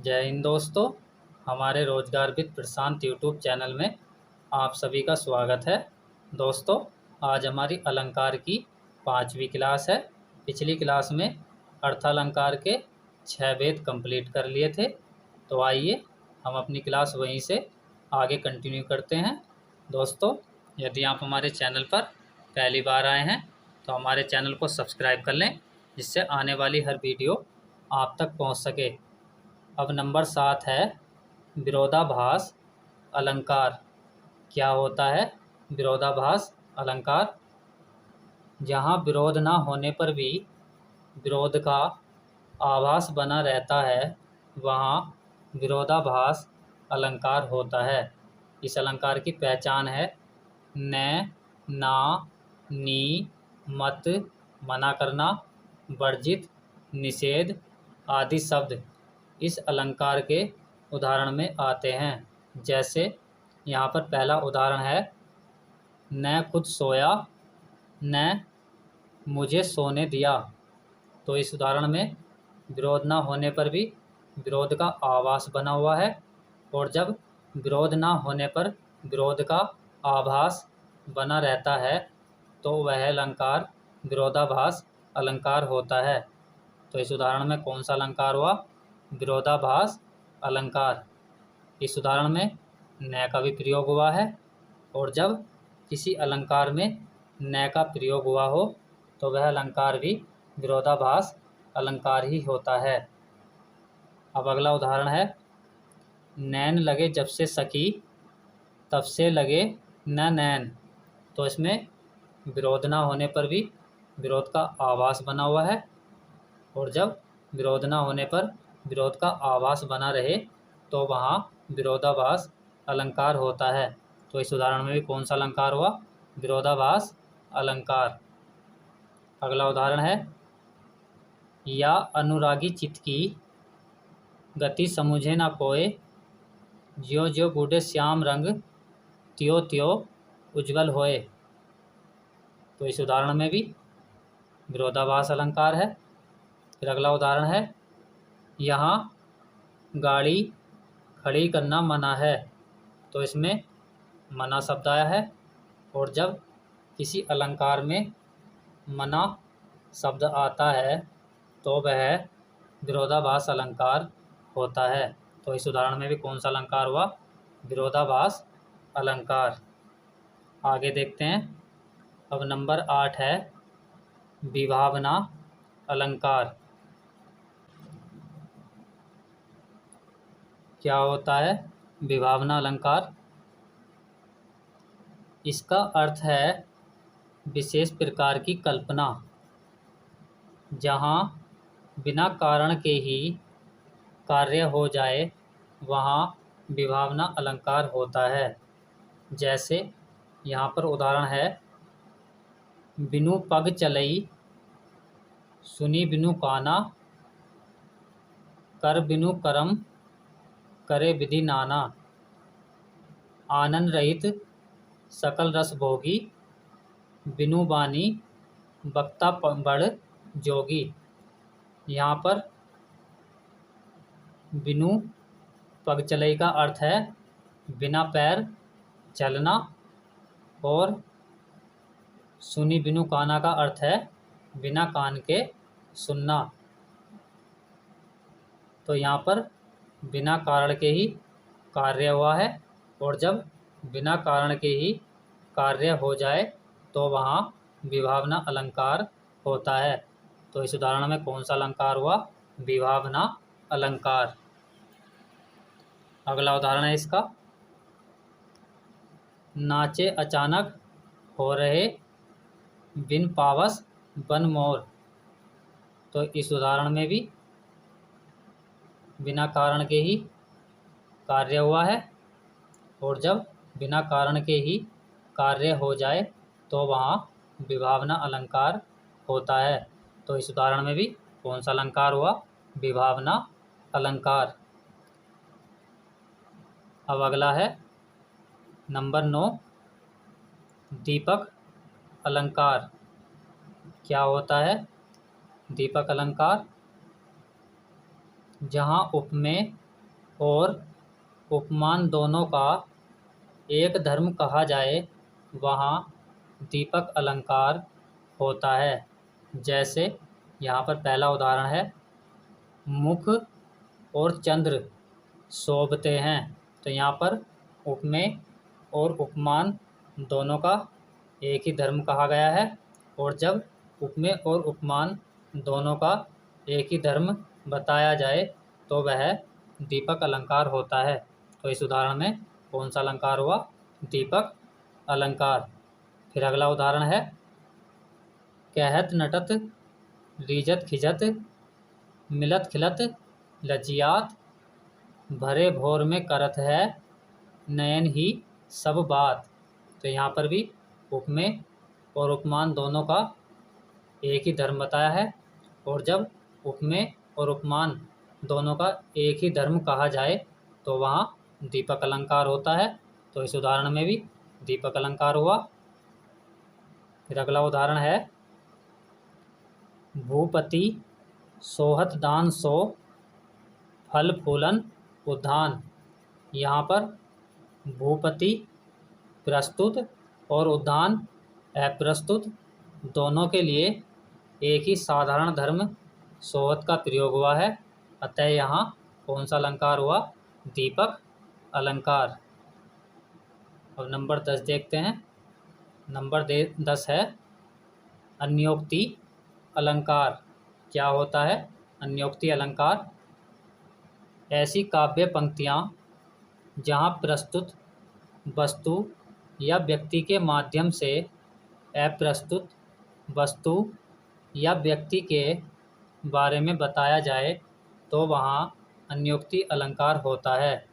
जय हिंद दोस्तों। हमारे रोजगार विद प्रशांत यूट्यूब चैनल में आप सभी का स्वागत है। दोस्तों, आज हमारी अलंकार की 5वीं क्लास है। पिछली क्लास में अर्थालंकार के 6 वेद कंप्लीट कर लिए थे। तो आइए हम अपनी क्लास वहीं से आगे कंटिन्यू करते हैं। दोस्तों, यदि आप हमारे चैनल पर पहली बार आए हैं तो हमारे चैनल को सब्सक्राइब कर लें, जिससे आने वाली हर वीडियो आप तक पहुंच सके। अब नंबर 7 है विरोधाभास अलंकार। क्या होता है विरोधाभास अलंकार? जहाँ विरोध ना होने पर भी विरोध का आभास बना रहता है, वहाँ विरोधाभास अलंकार होता है। इस अलंकार की पहचान है न, ना, नी, मत, मना करना, वर्जित, निषेध आदि शब्द इस अलंकार के उदाहरण में आते हैं। जैसे यहाँ पर पहला उदाहरण है न खुद सोया, न मुझे सोने दिया। तो इस उदाहरण में विरोध ना होने पर भी विरोध का आभास बना हुआ है, और जब विरोध ना होने पर विरोध का आभास बना रहता है तो वह अलंकार विरोधाभास अलंकार होता है। तो इस उदाहरण में कौन सा अलंकार हुआ? विरोधाभास अलंकार। इस उदाहरण में न का भी प्रयोग हुआ है, और जब किसी अलंकार में न का प्रयोग हुआ हो तो वह अलंकार भी विरोधाभास अलंकार ही होता है। अब अगला उदाहरण है नैन लगे जब से सखी, तब से लगे न नैन। तो इसमें विरोध ना होने पर भी विरोध का आभास बना हुआ है, और जब विरोध ना होने पर विरोध का आभास बना रहे तो वहाँ विरोधाभास अलंकार होता है। तो इस उदाहरण में भी कौन सा अलंकार हुआ? विरोधाभास अलंकार। अगला उदाहरण है या अनुरागी चित्त की, गति समुझे ना कोय, ज्यो ज्यो बूढ़े श्याम रंग, त्यों त्यों उज्ज्वल होए। तो इस उदाहरण में भी विरोधाभास अलंकार है। फिर अगला उदाहरण है यहाँ गाड़ी खड़ी करना मना है। तो इसमें मना शब्द आया है, और जब किसी अलंकार में मना शब्द आता है तो वह विरोधाभास अलंकार होता है। तो इस उदाहरण में भी कौन सा अलंकार हुआ? विरोधाभास अलंकार। आगे देखते हैं। अब नंबर 8 है विभावना अलंकार। क्या होता है विभावना अलंकार? इसका अर्थ है विशेष प्रकार की कल्पना, जहाँ बिना कारण के ही कार्य हो जाए, वहाँ विभावना अलंकार होता है। जैसे यहाँ पर उदाहरण है बिनु पग चलई, सुनी बिनु काना, कर बिनु करम, करे विधि नाना, आनंद रहित सकल रस भोगी, बिनु बानी बक्ता बड़ जोगी। यहाँ पर बिनु पग चलई का अर्थ है बिना पैर चलना, और सुनी बिनु काना का अर्थ है बिना कान के सुनना। तो यहाँ पर बिना कारण के ही कार्य हुआ है, और जब बिना कारण के ही कार्य हो जाए तो वहाँ विभावना अलंकार होता है। तो इस उदाहरण में कौन सा अलंकार हुआ? विभावना अलंकार। अगला उदाहरण है इसका नाचे अचानक हो रहे, बिन पावस बन मोर। तो इस उदाहरण में भी बिना कारण के ही कार्य हुआ है, और जब बिना कारण के ही कार्य हो जाए तो वहाँ विभावना अलंकार होता है। तो इस उदाहरण में भी कौन सा अलंकार हुआ? विभावना अलंकार। अब अगला है नंबर 9 दीपक अलंकार। क्या होता है दीपक अलंकार? जहाँ उपमेय और उपमान दोनों का एक धर्म कहा जाए वहाँ दीपक अलंकार होता है। जैसे यहाँ पर पहला उदाहरण है, मुख और चंद्र शोभते हैं। तो यहाँ पर उपमेय और उपमान दोनों का एक ही धर्म कहा गया है, और जब उपमेय और उपमान दोनों का एक ही धर्म बताया जाए तो वह दीपक अलंकार होता है। तो इस उदाहरण में कौन सा अलंकार हुआ? दीपक अलंकार। फिर अगला उदाहरण है, कहत नटत रीजत खिजत मिलत खिलत लजियात भरे भोर में करत है नयन ही सब बात। तो यहाँ पर भी उपमेय और उपमान दोनों का एक ही धर्म बताया है, और जब उपमेय और उपमान दोनों का एक ही धर्म कहा जाए तो वहाँ दीपक अलंकार होता है। तो इस उदाहरण में भी दीपक अलंकार हुआ। फिर अगला उदाहरण है, भूपति सोहत दान सो फल फूलन उद्यान। यहाँ पर भूपति प्रस्तुत और उद्यान अप्रस्तुत दोनों के लिए एक ही साधारण धर्म सोहत का प्रयोग हुआ है, अतः यहाँ कौन सा अलंकार हुआ? दीपक अलंकार। अब नंबर 10 देखते हैं। नंबर 10 है, अन्योक्ति अलंकार। क्या होता है अन्योक्ति अलंकार? ऐसी काव्य पंक्तियाँ जहाँ प्रस्तुत वस्तु या व्यक्ति के माध्यम से अप्रस्तुत वस्तु या व्यक्ति के बारे में बताया जाए तो वहाँ अन्योक्ति अलंकार होता है।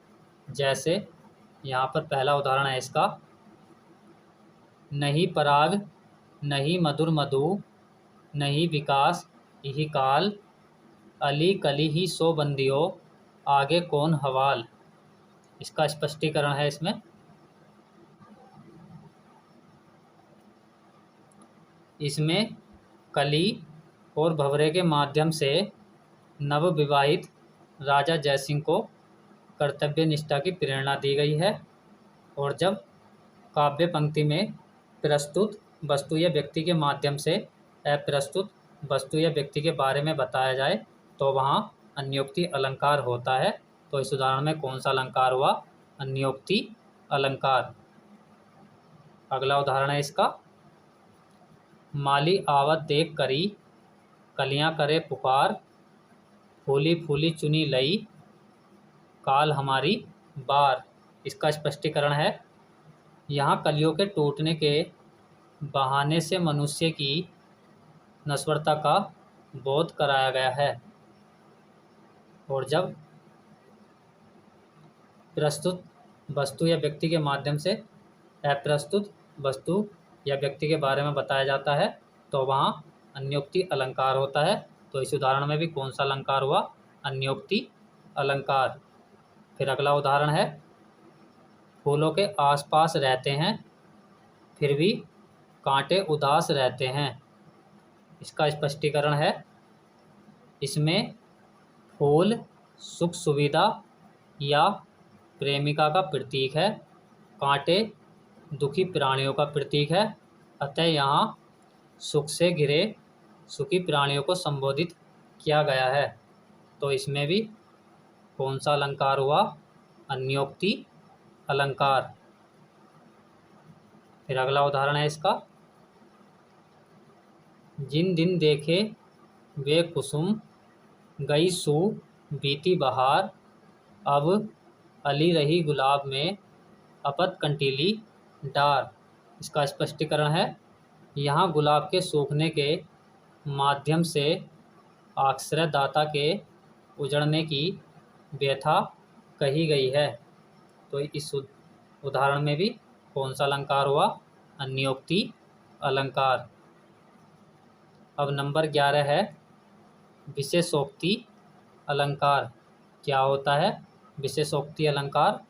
जैसे यहाँ पर पहला उदाहरण है इसका, नहीं पराग नहीं मधुर मधु नहीं विकास यही काल अली कली ही सो बंदियो आगे कौन हवाल। इसका स्पष्टीकरण है इसमें, इसमें कली और भंवरे के माध्यम से नवविवाहित राजा जयसिंह को कर्तव्य निष्ठा की प्रेरणा दी गई है, और जब काव्य पंक्ति में प्रस्तुत वस्तु या व्यक्ति के माध्यम से अप्रस्तुत वस्तु या व्यक्ति के बारे में बताया जाए तो वहाँ अन्योक्ति अलंकार होता है। तो इस उदाहरण में कौन सा अलंकार हुआ? अन्योक्ति अलंकार। अगला उदाहरण है इसका, माली आवत देख करी कलियां करे पुकार फूली फूली चुनी लई काल हमारी बार। इसका स्पष्टीकरण है, यहाँ कलियों के टूटने के बहाने से मनुष्य की नश्वरता का बोध कराया गया है, और जब प्रस्तुत वस्तु या व्यक्ति के माध्यम से अप्रस्तुत वस्तु या व्यक्ति के बारे में बताया जाता है तो वहाँ अन्योक्ति अलंकार होता है। तो इस उदाहरण में भी कौन सा अलंकार हुआ? अन्योक्ति अलंकार। फिर अगला उदाहरण है, फूलों के आसपास रहते हैं फिर भी कांटे उदास रहते हैं। इसका स्पष्टीकरण है, इसमें फूल सुख सुविधा या प्रेमिका का प्रतीक है, कांटे दुखी प्राणियों का प्रतीक है, अतः यहाँ सुख से घिरे सुखी प्राणियों को संबोधित किया गया है। तो इसमें भी कौन सा अलंकार हुआ? अन्योक्ति अलंकार। फिर अगला उदाहरण है इसका, जिन दिन देखे वे कुसुम गई सू बीती बहार अब अली रही गुलाब में अपत कंटीली डार। इसका स्पष्टीकरण है, यहाँ गुलाब के सूखने के माध्यम से आश्रयदाता के उजड़ने की व्यथा कही गई है। तो इस उदाहरण में भी कौन सा अलंकार हुआ? अन्योक्ति अलंकार। अब नंबर 11 है, विशेषोक्ति अलंकार। क्या होता है विशेषोक्ति अलंकार?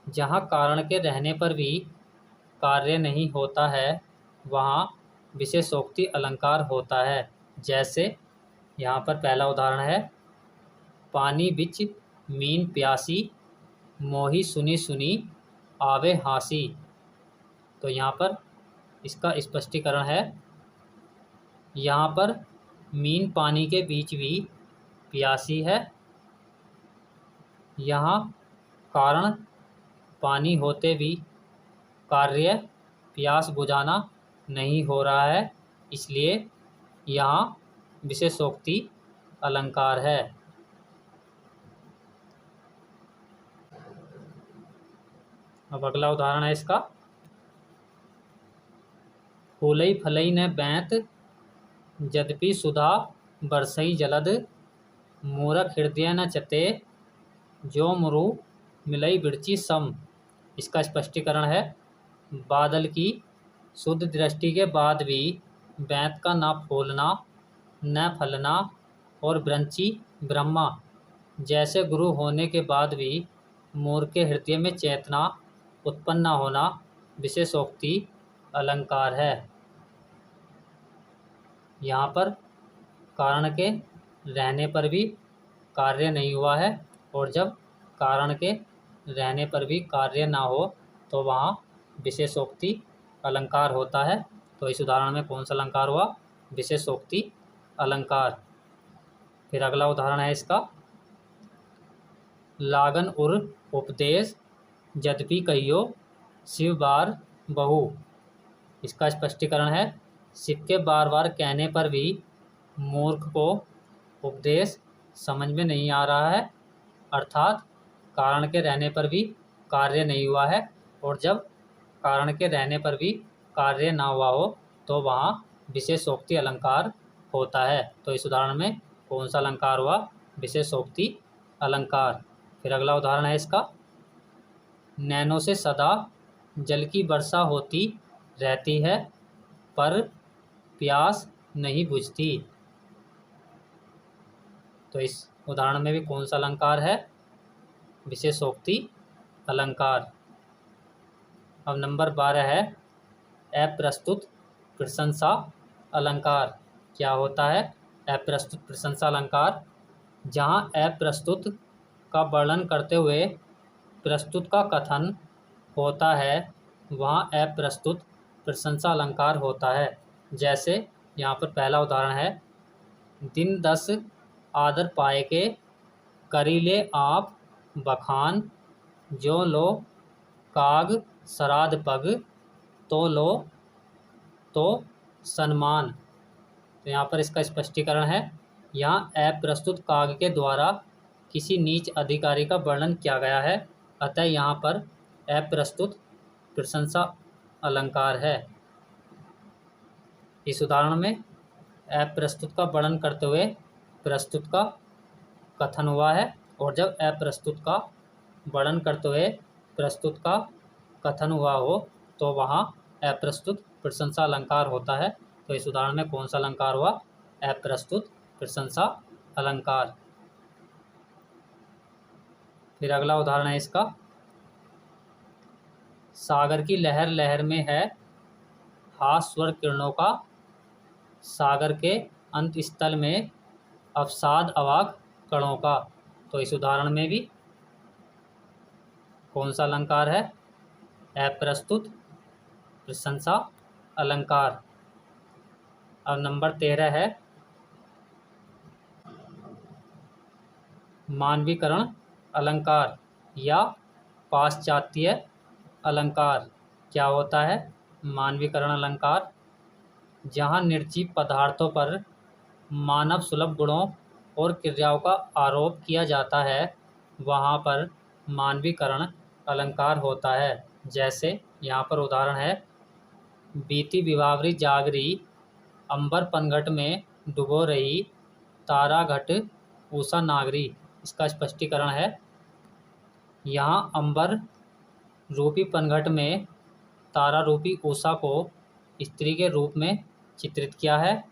जहाँ कारण के रहने पर भी कार्य नहीं होता है वहाँ विशेषोक्ति अलंकार होता है। जैसे यहाँ पर पहला उदाहरण है, पानी बिच मीन प्यासी, मोही सुनी सुनी, आवे हाँसी। तो यहाँ पर इसका स्पष्टीकरण है। यहाँ पर मीन पानी के बीच भी प्यासी है। यहाँ कारण पानी होते भी कार्य प्यास बुझाना नहीं हो रहा है, इसलिए यहाँ विशेषोक्ति अलंकार है। अब अगला उदाहरण है इसका। फूलई फलई न बैंत, यद्यपि सुधा बरसई जलद, मूरख हृदय न चते, जो मुरु मिलई बिरची सम। इसका स्पष्टीकरण है। बादल की शुद्ध दृष्टि के बाद भी बैंत का न फूलना न फलना और ब्रंची ब्रह्मा जैसे गुरु होने के बाद भी मूर्ख के हृदय में चेतना उत्पन्न न होना विशेषोक्ति अलंकार है। यहाँ पर कारण के रहने पर भी कार्य नहीं हुआ है, और जब कारण के रहने पर भी कार्य ना हो तो वहाँ विशेषोक्ति अलंकार होता है। तो इस उदाहरण में कौन सा अलंकार हुआ? विशेषोक्ति अलंकार। फिर अगला उदाहरण है इसका। लागन उर उपदेश, यद्यपि कहियो शिव बार बहु। इसका स्पष्टीकरण है। शिव के बार बार कहने पर भी मूर्ख को उपदेश समझ में नहीं आ रहा है, अर्थात कारण के रहने पर भी कार्य नहीं हुआ है, और जब कारण के रहने पर भी कार्य ना हुआ हो तो वहाँ विशेषोक्ति अलंकार होता है। तो इस उदाहरण में कौन सा अलंकार हुआ? विशेषोक्ति अलंकार। फिर अगला उदाहरण है इसका। नैनों से सदा जल की वर्षा होती रहती है, पर प्यास नहीं बुझती। तो इस उदाहरण में भी कौन सा अलंकार है? विशेषोक्ति अलंकार। अब नंबर 12 है अप्रस्तुत प्रशंसा अलंकार। क्या होता है अप्रस्तुत प्रशंसा अलंकार? जहाँ अप्रस्तुत का वर्णन करते हुए प्रस्तुत का कथन होता है, वहाँ अप्रस्तुत प्रशंसा अलंकार होता है। जैसे यहाँ पर पहला उदाहरण है। दिन 10 आदर पाए के, करी ले आप बखान, जो लो काग सराद पग, तो लो तो सन्मान। तो यहाँ पर इसका स्पष्टीकरण है। यहाँ अप्रस्तुत काग के द्वारा किसी नीच अधिकारी का वर्णन किया गया है, अतः यहाँ पर अप्रस्तुत प्रशंसा अलंकार है। इस उदाहरण में अप्रस्तुत का वर्णन करते हुए प्रस्तुत का कथन हुआ है, और जब अप्रस्तुत का वर्णन करते हुए प्रस्तुत का कथन हुआ हो तो वहाँ अप्रस्तुत प्रशंसा अलंकार होता है। तो इस उदाहरण में कौन सा अलंकार हुआ? अप्रस्तुत प्रशंसा अलंकार। फिर अगला उदाहरण है इसका। सागर की लहर लहर में है हाथ स्वर किरणों का, सागर के अंत स्थल में अवसाद अवाक कणों का। तो इस उदाहरण में भी कौन सा अलंकार है? अप्रस्तुत प्रशंसा अलंकार। अब नंबर 13 है मानवीकरण अलंकार या पाश्चात्य अलंकार। क्या होता है मानवीकरण अलंकार? जहाँ निर्जीव पदार्थों पर मानव सुलभ गुणों और क्रियाओं का आरोप किया जाता है, वहाँ पर मानवीकरण अलंकार होता है। जैसे यहाँ पर उदाहरण है। बीती विभावरी जागरी, अंबर पनघट में डुबो रही, तारा घट उषा नागरी। इसका स्पष्टीकरण है। यहाँ अंबर रूपी पनघट में तारा रूपी उषा को स्त्री के रूप में चित्रित किया है।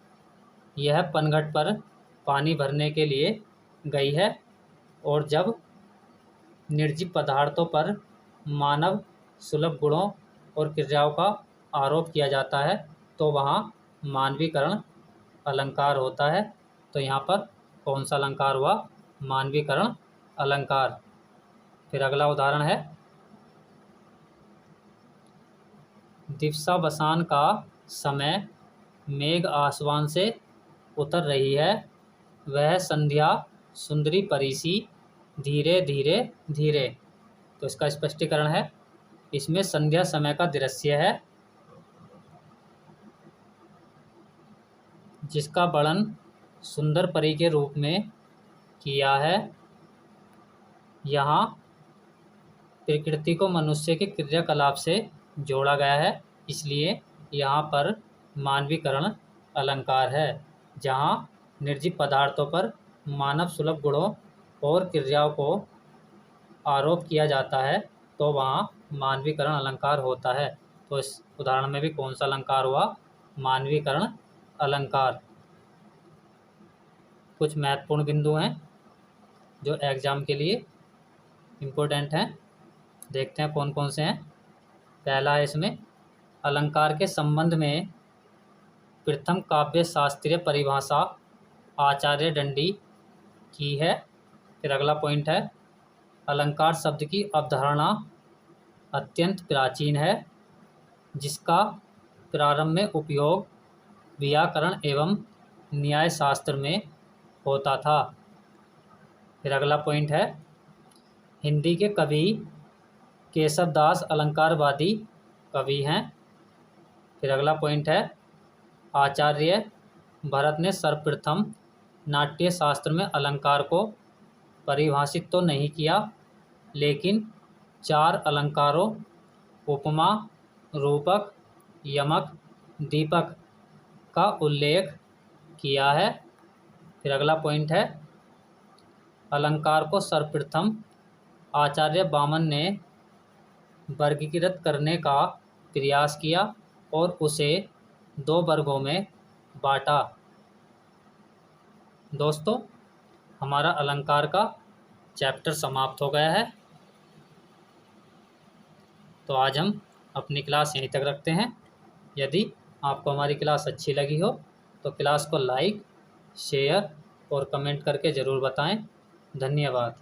यह पनघट पर पानी भरने के लिए गई है, और जब निर्जीव पदार्थों पर मानव सुलभ गुणों और क्रियाओं का आरोप किया जाता है तो वहाँ मानवीकरण अलंकार होता है। तो यहाँ पर कौन सा अलंकार हुआ? मानवीकरण अलंकार। फिर अगला उदाहरण है, दिवसावसान का समय, मेघ आसमान से उतर रही है, वह संध्या सुंदरी परिसी, धीरे धीरे धीरे। तो इसका स्पष्टीकरण है, इसमें संध्या समय का दृश्य है जिसका वर्णन सुंदर परी के रूप में किया है। यहाँ प्रकृति को मनुष्य के क्रियाकलाप से जोड़ा गया है, इसलिए यहाँ पर मानवीकरण अलंकार है। जहाँ निर्जीव पदार्थों पर मानव सुलभ गुणों और क्रियाओं को आरोप किया जाता है तो वहाँ मानवीकरण अलंकार होता है। तो इस उदाहरण में भी कौन सा अलंकार हुआ? मानवीकरण अलंकार। कुछ महत्वपूर्ण बिंदु हैं जो एग्जाम के लिए इम्पोर्टेंट हैं, देखते हैं कौन कौन से हैं। पहला है इसमें, अलंकार के संबंध में प्रथम काव्य शास्त्रीय परिभाषा आचार्य दंडी की है। फिर अगला पॉइंट है, अलंकार शब्द की अवधारणा अत्यंत प्राचीन है, जिसका प्रारंभ में उपयोग व्याकरण एवं न्याय शास्त्र में होता था। फिर अगला पॉइंट है, हिंदी के कवि केशवदास अलंकारवादी कवि हैं। फिर अगला पॉइंट है, आचार्य भरत ने सर्वप्रथम नाट्य शास्त्र में अलंकार को परिभाषित तो नहीं किया, लेकिन 4 अलंकारों उपमा, रूपक, यमक, दीपक का उल्लेख किया है। फिर अगला पॉइंट है, अलंकार को सर्वप्रथम आचार्य वामन ने वर्गीकृत करने का प्रयास किया और उसे 2 वर्गों में बांटा। दोस्तों, हमारा अलंकार का चैप्टर समाप्त हो गया है। तो आज हम अपनी क्लास यहीं तक रखते हैं। यदि आपको हमारी क्लास अच्छी लगी हो तो क्लास को लाइक, शेयर और कमेंट करके ज़रूर बताएं। धन्यवाद।